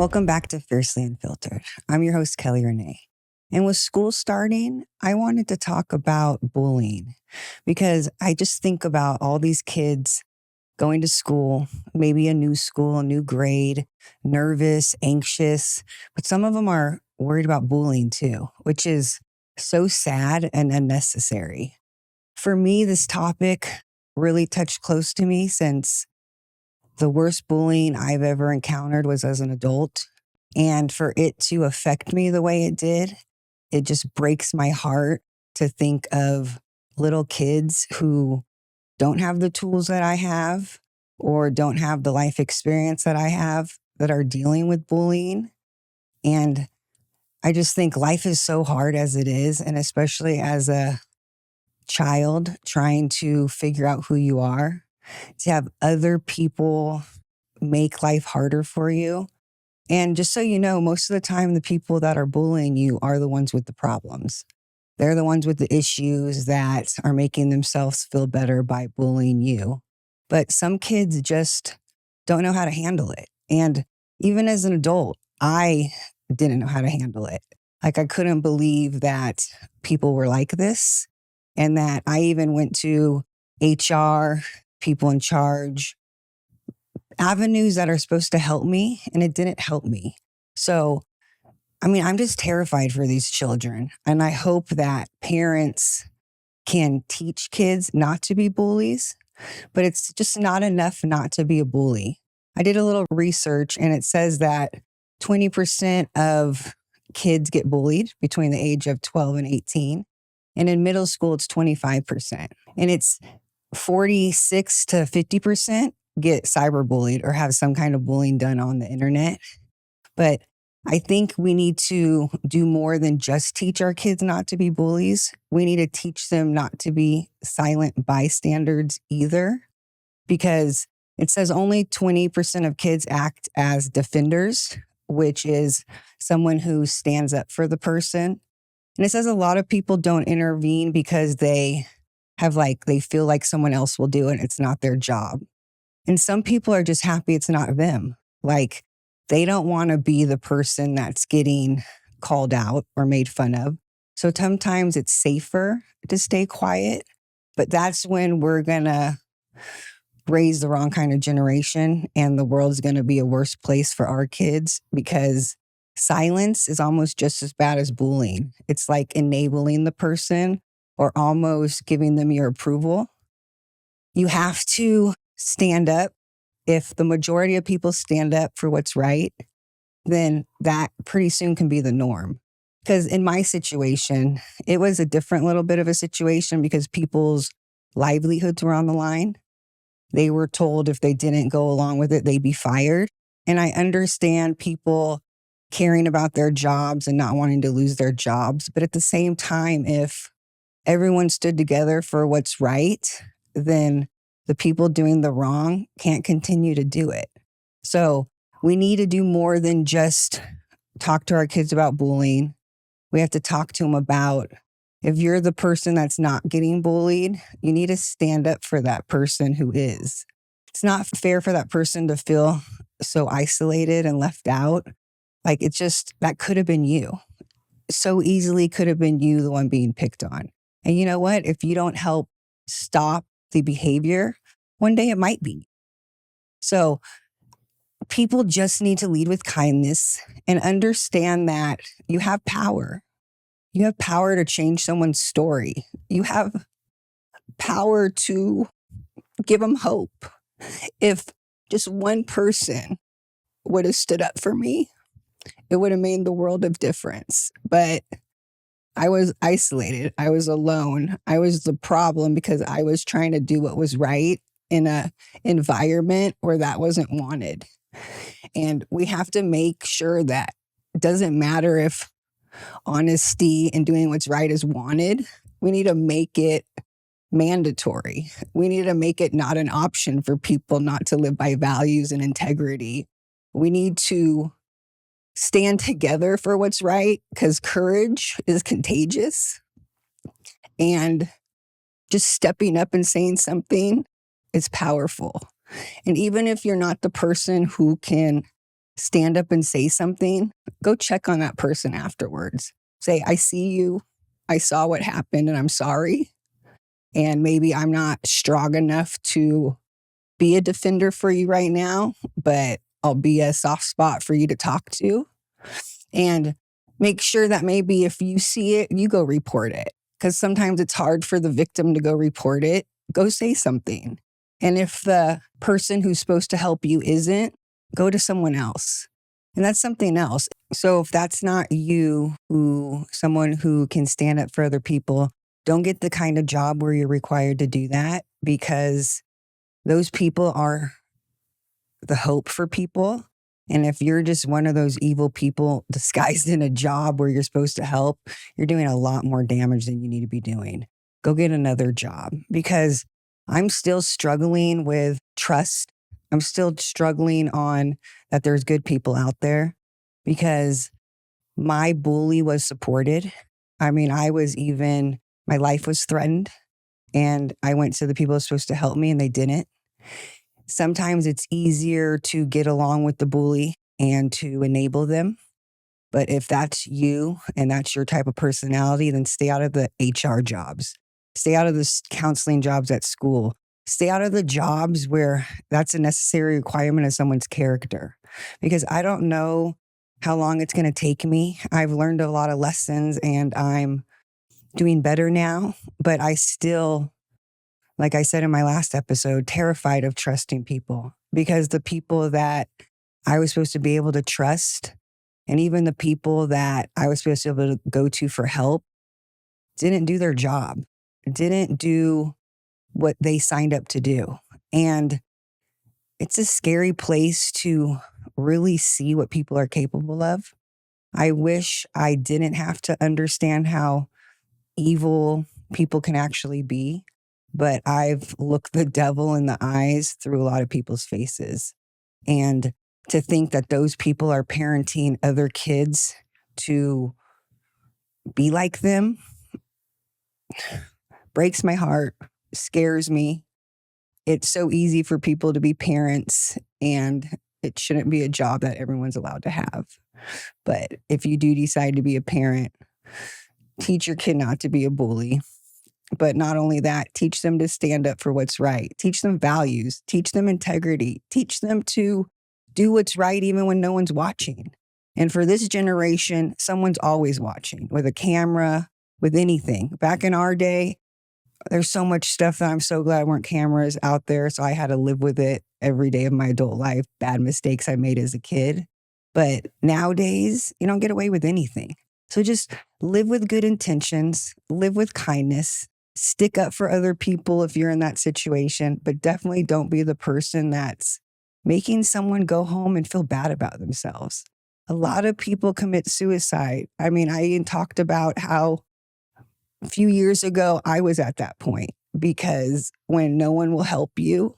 Welcome back to Fiercely Unfiltered. I'm your host, Kelly Renee. And with school starting, I wanted to talk about bullying because I just think about all these kids going to school, maybe a new grade, nervous, anxious, but some of them are worried about bullying too, which is so sad and unnecessary. For me, this topic really touched close to me since the worst bullying I've ever encountered was as an adult. And for it to affect me the way it did, it just breaks my heart to think of little kids who don't have the tools that I have or don't have the life experience that I have that are dealing with bullying. And I just think life is so hard as it is. And especially as a child trying to figure out who you are, to have other people make life harder for you. And just so you know, most of the time, the people that are bullying you are the ones with the problems. They're the ones with the issues that are making themselves feel better by bullying you. But some kids just don't know how to handle it. And even as an adult, I didn't know how to handle it. Like, I couldn't believe that people were like this, and that I even went to HR, people in charge, avenues that are supposed to help me, and it didn't help me. So, I'm just terrified for these children. And I hope that parents can teach kids not to be bullies, but it's just not enough not to be a bully. I did a little research and it says that 20% of kids get bullied between the age of 12 and 18. And in middle school, it's 25%. And it's 46 to 50% get cyberbullied or have some kind of bullying done on the internet. But I think we need to do more than just teach our kids not to be bullies. We need to teach them not to be silent bystanders either, because it says only 20% of kids act as defenders, which is someone who stands up for the person. And it says a lot of people don't intervene because they feel like someone else will do it. It's not their job. And some people are just happy it's not them. Like, they don't want to be the person that's getting called out or made fun of. So sometimes it's safer to stay quiet, but that's when we're going to raise the wrong kind of generation, and the world's going to be a worse place for our kids, because silence is almost just as bad as bullying. It's like enabling the person or almost giving them your approval. You have to stand up. If the majority of people stand up for what's right, then that pretty soon can be the norm. Because in my situation, it was a different little bit of a situation because people's livelihoods were on the line. They were told if they didn't go along with it, they'd be fired. And I understand people caring about their jobs and not wanting to lose their jobs. But at the same time, if everyone stood together for what's right, then the people doing the wrong can't continue to do it. So we need to do more than just talk to our kids about bullying. We have to talk to them about, if you're the person that's not getting bullied, you need to stand up for that person who is. It's not fair for that person to feel so isolated and left out. Like, it's just, that could have been you. So easily could have been you, the one being picked on. And you know what? If you don't help stop the behavior, one day it might be. So people just need to lead with kindness and understand that you have power. You have power to change someone's story. You have power to give them hope. If just one person would have stood up for me, it would have made the world of difference. But I was isolated. I was alone. I was the problem because I was trying to do what was right in an environment where that wasn't wanted. And we have to make sure that it doesn't matter if honesty and doing what's right is wanted. We need to make it mandatory. We need to make it not an option for people not to live by values and integrity. We need to stand together for what's right, because courage is contagious. And just stepping up and saying something is powerful. And even if you're not the person who can stand up and say something, go check on that person afterwards. Say, I see you. I saw what happened and I'm sorry. And maybe I'm not strong enough to be a defender for you right now, but I'll be a soft spot for you to talk to. And make sure that maybe if you see it, you go report it. Because sometimes it's hard for the victim to go report it. Go say something. And if the person who's supposed to help you isn't, go to someone else. And that's something else. So if that's not you, someone who can stand up for other people, don't get the kind of job where you're required to do that, because those people are the hope for people. And if you're just one of those evil people disguised in a job where you're supposed to help, you're doing a lot more damage than you need to be doing. Go get another job, because I'm still struggling with trust. I'm still struggling on that there's good people out there, because my bully was supported. I mean, my life was threatened, and I went to the people who were supposed to help me and they didn't. Sometimes it's easier to get along with the bully and to enable them. But if that's you and that's your type of personality, then stay out of the HR jobs. Stay out of the counseling jobs at school. Stay out of the jobs where that's a necessary requirement of someone's character. Because I don't know how long it's going to take me. I've learned a lot of lessons and I'm doing better now, but I still, like I said in my last episode, terrified of trusting people, because the people that I was supposed to be able to trust, and even the people that I was supposed to be able to go to for help, didn't do their job, didn't do what they signed up to do. And it's a scary place to really see what people are capable of. I wish I didn't have to understand how evil people can actually be, but I've looked the devil in the eyes through a lot of people's faces. And to think that those people are parenting other kids to be like them breaks my heart, scares me. It's so easy for people to be parents, and it shouldn't be a job that everyone's allowed to have. But if you do decide to be a parent, teach your kid not to be a bully. But not only that, teach them to stand up for what's right. Teach them values, teach them integrity, teach them to do what's right even when no one's watching. And for this generation, someone's always watching, with a camera, with anything. Back in our day, there's so much stuff that I'm so glad weren't cameras out there. So I had to live with it every day of my adult life, bad mistakes I made as a kid. But nowadays, you don't get away with anything. So just live with good intentions, live with kindness, stick up for other people if you're in that situation, but definitely don't be the person that's making someone go home and feel bad about themselves. A lot of people commit suicide. I mean, I even talked about how a few years ago, I was at that point, because when no one will help you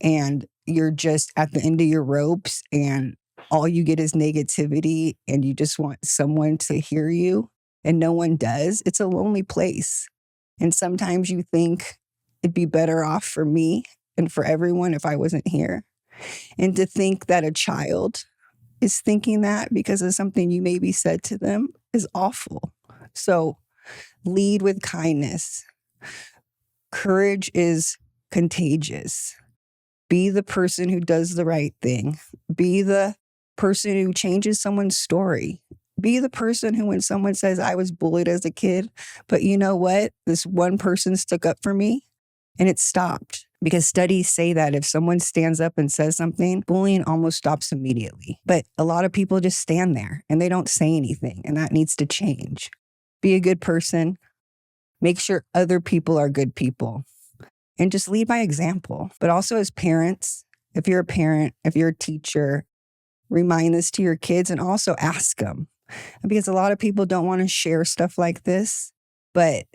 and you're just at the end of your ropes and all you get is negativity and you just want someone to hear you and no one does, it's a lonely place. And sometimes you think it'd be better off for me and for everyone if I wasn't here. And to think that a child is thinking that because of something you maybe said to them is awful. So lead with kindness. Courage is contagious. Be the person who does the right thing. Be the person who changes someone's story. Be the person who, when someone says, I was bullied as a kid, but you know what? This one person stuck up for me and it stopped. Because studies say that if someone stands up and says something, bullying almost stops immediately. But a lot of people just stand there and they don't say anything, and that needs to change. Be a good person. Make sure other people are good people. And just lead by example. But also as parents, if you're a parent, if you're a teacher, remind this to your kids and also ask them. Because a lot of people don't want to share stuff like this, but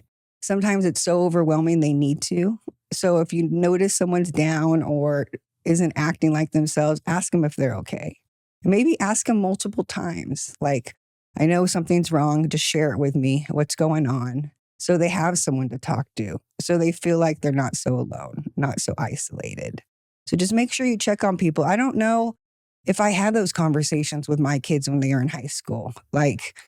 sometimes it's so overwhelming they need to. So if you notice someone's down or isn't acting like themselves, ask them if they're okay. And maybe ask them multiple times. Like, I know something's wrong, just share it with me. What's going on? So they have someone to talk to. So they feel like they're not so alone, not so isolated. So just make sure you check on people. I don't know if I had those conversations with my kids when they were in high school, like,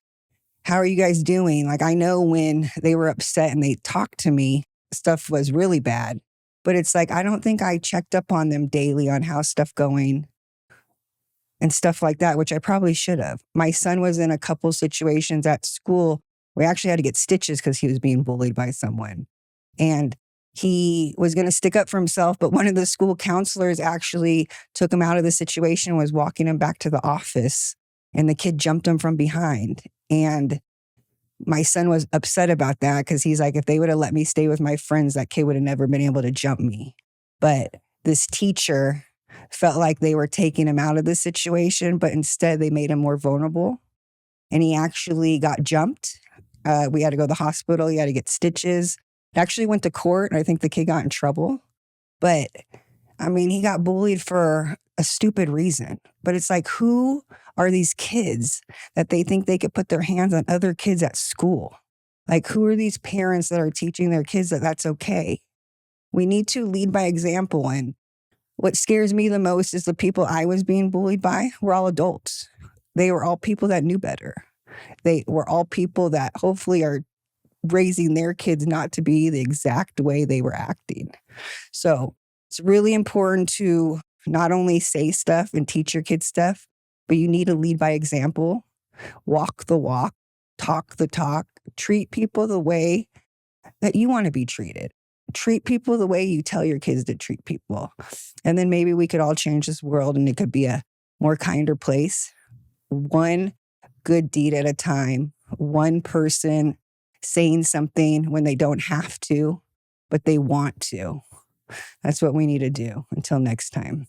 how are you guys doing? Like, I know when they were upset and they talked to me, stuff was really bad. But it's like, I don't think I checked up on them daily on how stuff going and stuff like that, which I probably should have. My son was in a couple situations at school. We actually had to get stitches because he was being bullied by someone. And he was going to stick up for himself, but one of the school counselors actually took him out of the situation, was walking him back to the office, and the kid jumped him from behind. And my son was upset about that because he's like, if they would have let me stay with my friends, that kid would have never been able to jump me. But this teacher felt like they were taking him out of the situation, but instead they made him more vulnerable. And he actually got jumped. We had to go to the hospital. He had to get stitches. It actually went to court, and I think the kid got in trouble. But I mean, he got bullied for a stupid reason. But it's like, who are these kids that they think they could put their hands on other kids at school? Like, who are these parents that are teaching their kids that that's okay? We need to lead by example. And what scares me the most is the people I was being bullied by were all adults. They were all people that knew better. They were all people that hopefully are raising their kids not to be the exact way they were acting. So it's really important to not only say stuff and teach your kids stuff, but you need to lead by example, walk the walk, talk the talk, treat people the way that you want to be treated. Treat people the way you tell your kids to treat people. And then maybe we could all change this world and it could be a more kinder place. One good deed at a time, one person saying something when they don't have to, but they want to. That's what we need to do. Until next time.